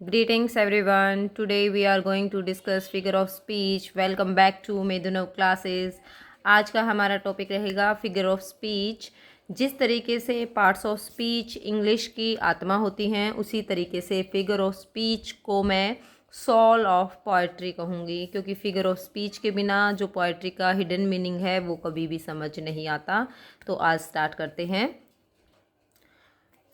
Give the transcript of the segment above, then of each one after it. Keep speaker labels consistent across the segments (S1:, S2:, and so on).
S1: Greetings everyone. Today we are going to discuss figure of speech. Welcome back to मेदुनव classes. आज का हमारा topic रहेगा figure of speech. जिस तरीके से पार्ट्स ऑफ स्पीच इंग्लिश की आत्मा होती हैं उसी तरीके से फिगर ऑफ स्पीच को मैं सोल ऑफ पोइट्री कहूँगी, क्योंकि फिगर ऑफ स्पीच के बिना जो पोइट्री का हिडन मीनिंग है वो कभी भी समझ नहीं आता. तो आज स्टार्ट करते हैं.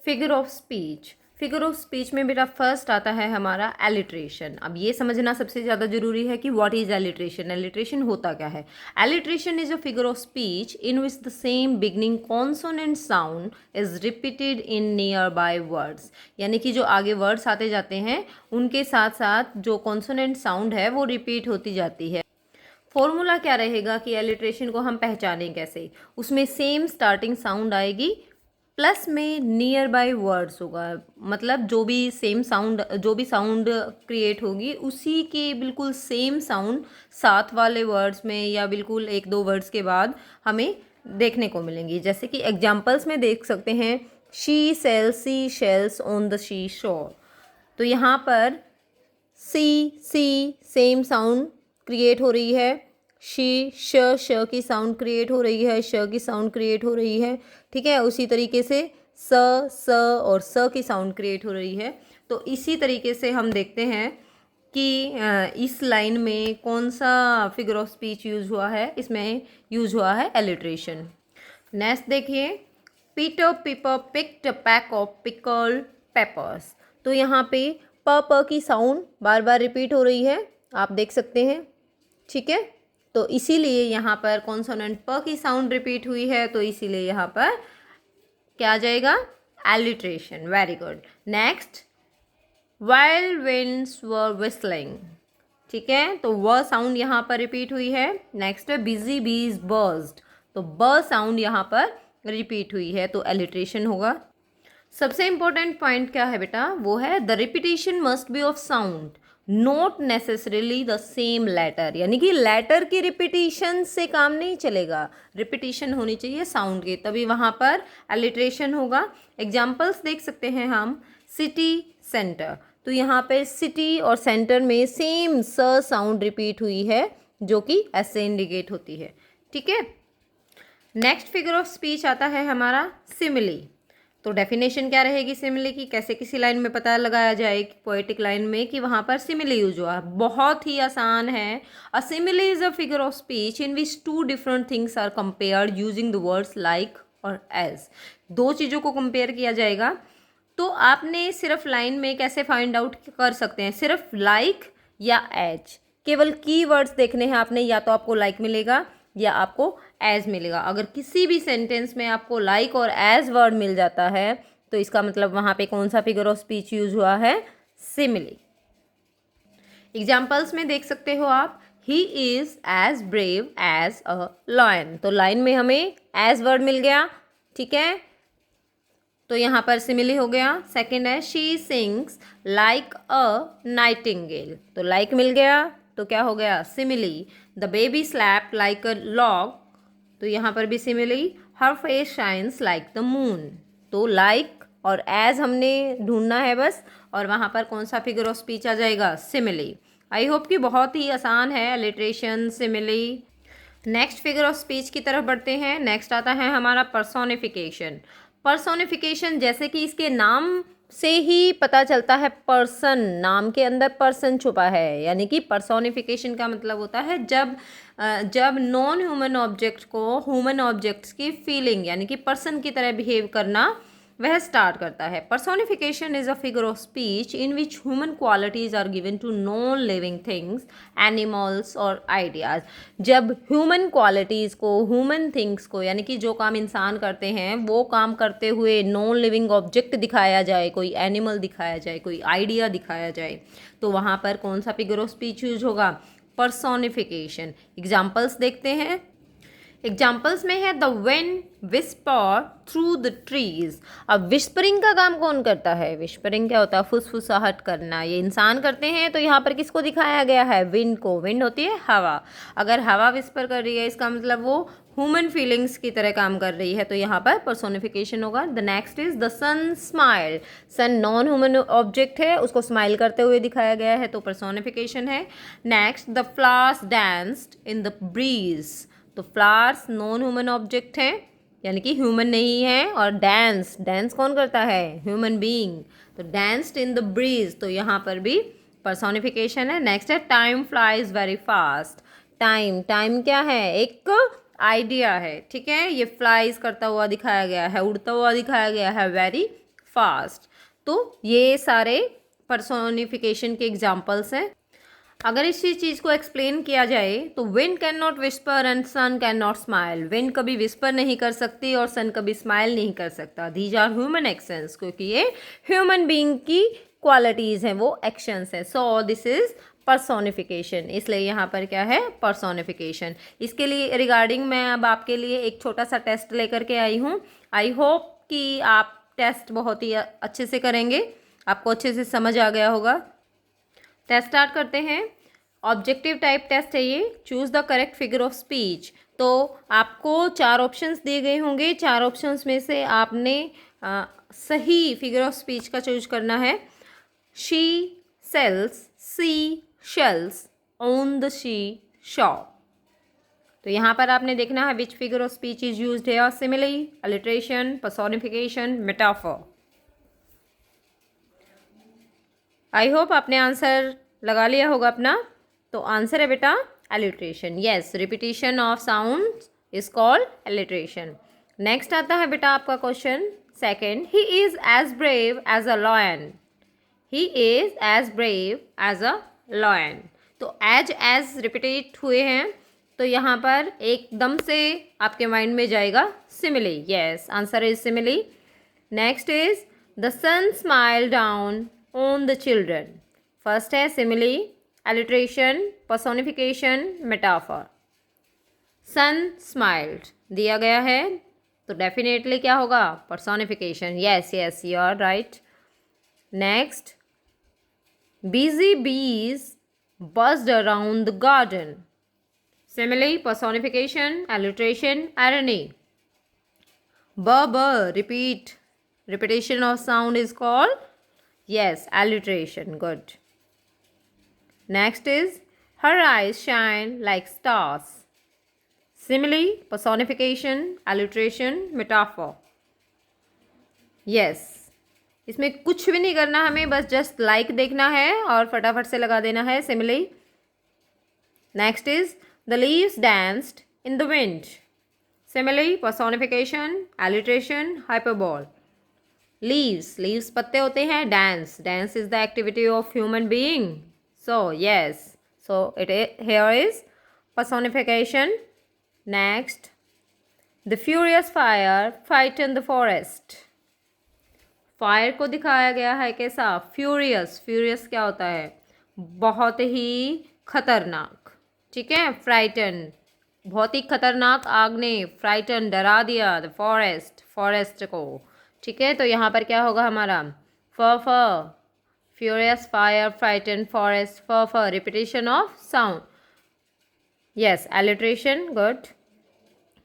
S1: Figure of speech. Figure of speech में बेटा फर्स्ट आता है हमारा एलिट्रेशन. अब ये समझना सबसे ज़्यादा जरूरी है कि व्हाट इज एलिट्रेशन. एलिट्रेशन होता क्या है. Alliteration is a figure of speech in which the same beginning consonant sound is repeated in near by words. यानी कि जो आगे वर्ड्स आते जाते हैं उनके साथ साथ जो कॉन्सोनेंट साउंड है वो रिपीट होती जाती है. फॉर्मूला क्या रहेगा कि एलिट्रेशन को हम पहचानें कैसे. उसमें सेम स्टार्टिंग साउंड आएगी, प्लस में नियर बाय वर्ड्स होगा. मतलब जो भी साउंड क्रिएट होगी उसी के बिल्कुल सेम साउंड साथ वाले वर्ड्स में या बिल्कुल एक दो वर्ड्स के बाद हमें देखने को मिलेंगी. जैसे कि एग्जांपल्स में देख सकते हैं, she sells sea shells on the she शोर. तो यहाँ पर सी सेम साउंड क्रिएट हो रही है. शी श की साउंड क्रिएट हो रही है, श की साउंड क्रिएट हो रही है. ठीक है, उसी तरीके से स और स की साउंड क्रिएट हो रही है. तो इसी तरीके से हम देखते हैं कि इस लाइन में कौन सा फिगर ऑफ स्पीच यूज हुआ है. इसमें यूज हुआ है एलिट्रेशन. नेक्स्ट देखिए, पीटर पीपर picked a pack of pickled papers. तो यहाँ पे प की साउंड बार बार रिपीट हो रही है, आप देख सकते हैं. ठीक है, तो इसीलिए यहाँ पर कॉन्सोनेंट प की साउंड रिपीट हुई है, तो इसीलिए यहाँ पर क्या आ जाएगा, alliteration. Very good. Next, wild winds were whistling. ठीक है, तो वह साउंड यहाँ पर रिपीट हुई है. नेक्स्ट है बिजी बीज बर्स्ट. तो ब साउंड यहाँ पर रिपीट हुई है, तो एलिट्रेशन होगा. सबसे इंपॉर्टेंट पॉइंट क्या है बेटा, वो है the repetition must be of sound not necessarily the same letter. यानी कि लेटर की रिपीटिशन से काम नहीं चलेगा, रिपीटिशन होनी चाहिए साउंड की, तभी वहाँ पर एलिट्रेशन होगा. एग्जाम्पल्स देख सकते हैं हम, सिटी सेंटर. तो यहाँ पे सिटी और सेंटर में सेम स साउंड रिपीट हुई है जो कि ऐसे इंडिकेट होती है. ठीक है. नेक्स्ट फिगर ऑफ स्पीच आता है हमारा सिमिली. तो डेफिनेशन क्या रहेगी सिमिली की, कैसे किसी लाइन में पता लगाया जाए पोएटिक लाइन में कि वहाँ पर सिमिली यूज हुआ. बहुत ही आसान है. A simile is a figure of speech in which two different things are compared using the words like और एज. दो चीज़ों को कंपेयर किया जाएगा. तो आपने सिर्फ लाइन में कैसे फाइंड आउट कर सकते हैं, सिर्फ लाइक या एज, केवल की वर्ड्स देखने हैं आपने. या तो आपको लाइक मिलेगा या आपको एज मिलेगा. अगर किसी भी सेंटेंस में आपको लाइक और एज वर्ड मिल जाता है तो इसका मतलब वहाँ पे कौन सा फिगर ऑफ स्पीच यूज हुआ है, सिमिली. एग्जाम्पल्स में देख सकते हो आप, he is as brave as a lion. तो लाइन में हमें एज वर्ड मिल गया. ठीक है, तो यहाँ पर सिमिली हो गया. सेकेंड है, she sings like a nightingale. तो लाइक मिल गया तो क्या हो गया, simile. The baby slept like a log. तो यहाँ पर भी simile. Her face shines like the moon. तो लाइक और एज हमने ढूंढना है बस, और वहाँ पर कौन सा फिगर ऑफ स्पीच आ जाएगा, सिमिली. आई होप कि बहुत ही आसान है alliteration, simile. Next figure of speech की तरफ बढ़ते हैं. नेक्स्ट आता है हमारा पर्सोनिफिकेशन. पर्सोनिफिकेशन जैसे कि इसके नाम से ही पता चलता है, पर्सन, नाम के अंदर पर्सन छुपा है. यानी कि पर्सोनिफिकेशन का मतलब होता है जब नॉन ह्यूमन ऑब्जेक्ट को ह्यूमन ऑब्जेक्ट्स की फीलिंग यानी कि पर्सन की तरह बिहेव करना वह स्टार्ट करता है. Personification is a figure of speech in which human qualities are given to non living things, animals और आइडियाज. जब ह्यूमन क्वालिटीज़ को, ह्यूमन थिंग्स को, यानी कि जो काम इंसान करते हैं वो काम करते हुए नॉन लिविंग ऑब्जेक्ट दिखाया जाए, कोई एनिमल दिखाया जाए, कोई आइडिया दिखाया जाए, तो वहाँ पर कौन सा फिगर ऑफ स्पीच यूज होगा, पर्सोनिफिकेशन. एग्जाम्पल्स देखते हैं. एग्जाम्पल्स में है the wind whisper through the trees. अब विस्परिंग का काम कौन करता है, विस्परिंग क्या होता है, फुसफुसाहट करना, ये इंसान करते हैं. तो यहाँ पर किसको दिखाया गया है, विंड को. विंड होती है हवा. अगर हवा विस्पर कर रही है इसका मतलब वो ह्यूमन फीलिंग्स की तरह काम कर रही है, तो यहाँ पर पर्सोनिफिकेशन होगा। The next is the sun smile. Sun non human object है, उसको स्माइल करते हुए दिखाया गया है, तो पर्सोनिफिकेशन है। Next the flowers danced in the breeze. तो फ्लावर्स नॉन ह्यूमन ऑब्जेक्ट है, यानी कि ह्यूमन नहीं है, और डांस, डांस कौन करता है, ह्यूमन बीइंग, तो डांस्ड इन द ब्रीज, तो यहाँ पर भी पर्सोनिफिकेशन है। नेक्स्ट है time flies very fast. Time, time क्या है, एक आइडिया है, ठीक है, ये फ्लाइज करता हुआ दिखाया गया है, उड़ता हुआ दिखाया गया है, वेरी फास्ट। तो ये सारे पर्सोनिफिकेशन के एग्जाम्पल्स हैं। अगर इसी चीज़ को एक्सप्लेन किया जाए तो wind can not whisper and sun can not smile. Wind कभी विस्पर नहीं कर सकती और सन कभी स्माइल नहीं कर सकता। दीज आर ह्यूमन एक्शंस, क्योंकि ये ह्यूमन बीइंग की क्वालिटीज़ हैं, वो एक्शंस हैं। सो दिस इज पर्सोनिफिकेशन, इसलिए यहाँ पर क्या है, पर्सोनिफिकेशन। इसके लिए रिगार्डिंग मैं अब आपके लिए एक छोटा सा टेस्ट लेकर के आई हूँ। आई होप कि आप टेस्ट बहुत ही अच्छे से करेंगे, आपको अच्छे से समझ आ गया होगा। टेस्ट स्टार्ट करते हैं। ऑब्जेक्टिव टाइप टेस्ट है ये। Choose the correct figure of speech. तो आपको 4 ऑप्शंस दिए गए होंगे, 4 ऑप्शंस में से आपने सही फिगर ऑफ स्पीच का चूज करना है। She sells sea shells on the she shop. तो यहाँ पर आपने देखना है which figure of speech is used है। Simile, alliteration, personification, metaphor. I hope आपने आंसर लगा लिया होगा अपना। तो आंसर है बेटा alliteration. Yes, repetition of sound is called alliteration. Next आता है बेटा आपका question second. He is as brave as a lion. He is as brave as a lion. तो एज रिपीटेड हुए हैं, तो यहाँ पर एकदम से आपके माइंड में जाएगा simile. Yes, answer is simile. Next is the sun smile down on the children. First है simile, alliteration, personification, metaphor. Sun smiled दिया गया है, तो डेफिनेटली क्या होगा, personification. Yes yes, you are right. Next, busy bees buzzed around the garden. Simile, personification, alliteration, irony. Repeat. Repetition of sound is called, yes, alliteration. Good. Next is her eyes shine like stars. Simile, personification, alliteration, metaphor. Yes. इसमें कुछ भी नहीं करना हमें, बस just like देखना है और फटाफट से लगा देना है simile. Next is the leaves danced in the wind. Simile, personification, alliteration, hyperbole. Leaves, leaves पत्ते होते हैं। Dance, dance is the activity of human being. So yes, so it here is personification. Next, the furious fire frighten the forest. Fire को दिखाया गया है कैसा, furious. Furious क्या होता है, बहुत ही खतरनाक, ठीक है। फ्राइटन, बहुत ही खतरनाक आग ने, फ्राइटन डरा दिया द फॉरेस्ट, फॉरेस्ट को, ठीक है। तो यहाँ पर क्या होगा हमारा, फ फ्यूरियस फायर फ्राइटन फॉरेस्ट, फ repetition of sound. Yes, alliteration. Good.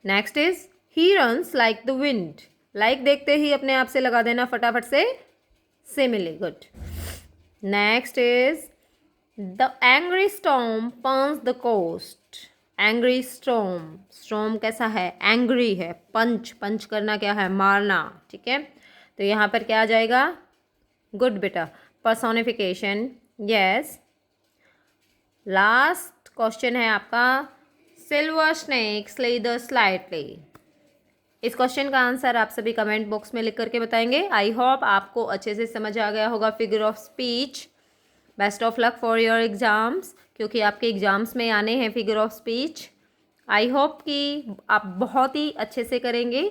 S1: Next is he runs like the wind. Like देखते ही अपने आप से लगा देना फटाफट से simile. Good. Next is the angry storm punch the coast. Angry storm, storm कैसा है, एंग्री है। पंच, पंच करना क्या है, मारना, ठीक है। तो यहाँ पर क्या आ जाएगा, गुड बेटा, पर्सोनिफिकेशन। यस। लास्ट क्वेश्चन है आपका, सिल्वर स्नेक स्लेदर स्लाइटली। इस क्वेश्चन का आंसर आप सभी कमेंट बॉक्स में लिख करके बताएंगे। आई होप आपको अच्छे से समझ आ गया होगा figure of speech. Best of luck for your exams, क्योंकि आपके एग्ज़ाम्स में आने हैं figure of speech. I hope कि आप बहुत ही अच्छे से करेंगे।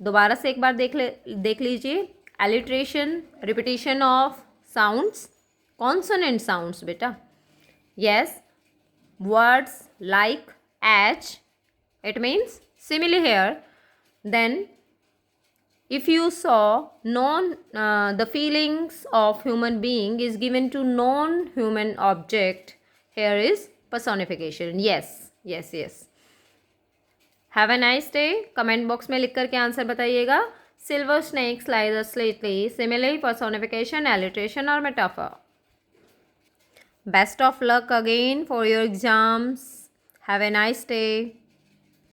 S1: दोबारा से एक बार देख लीजिए। Alliteration, repetition of sounds, consonant sounds बेटा। Yes, words like H, it means simile here. Then if you saw the feelings of human being is given to non-human object, here is personification. Yes, yes, yes. Have a nice day. Comment box में लिख करके answer बताइएगा। Silver snake slider slightly similar personification alliteration और metaphor. Best of luck again for your exams. Have a nice day.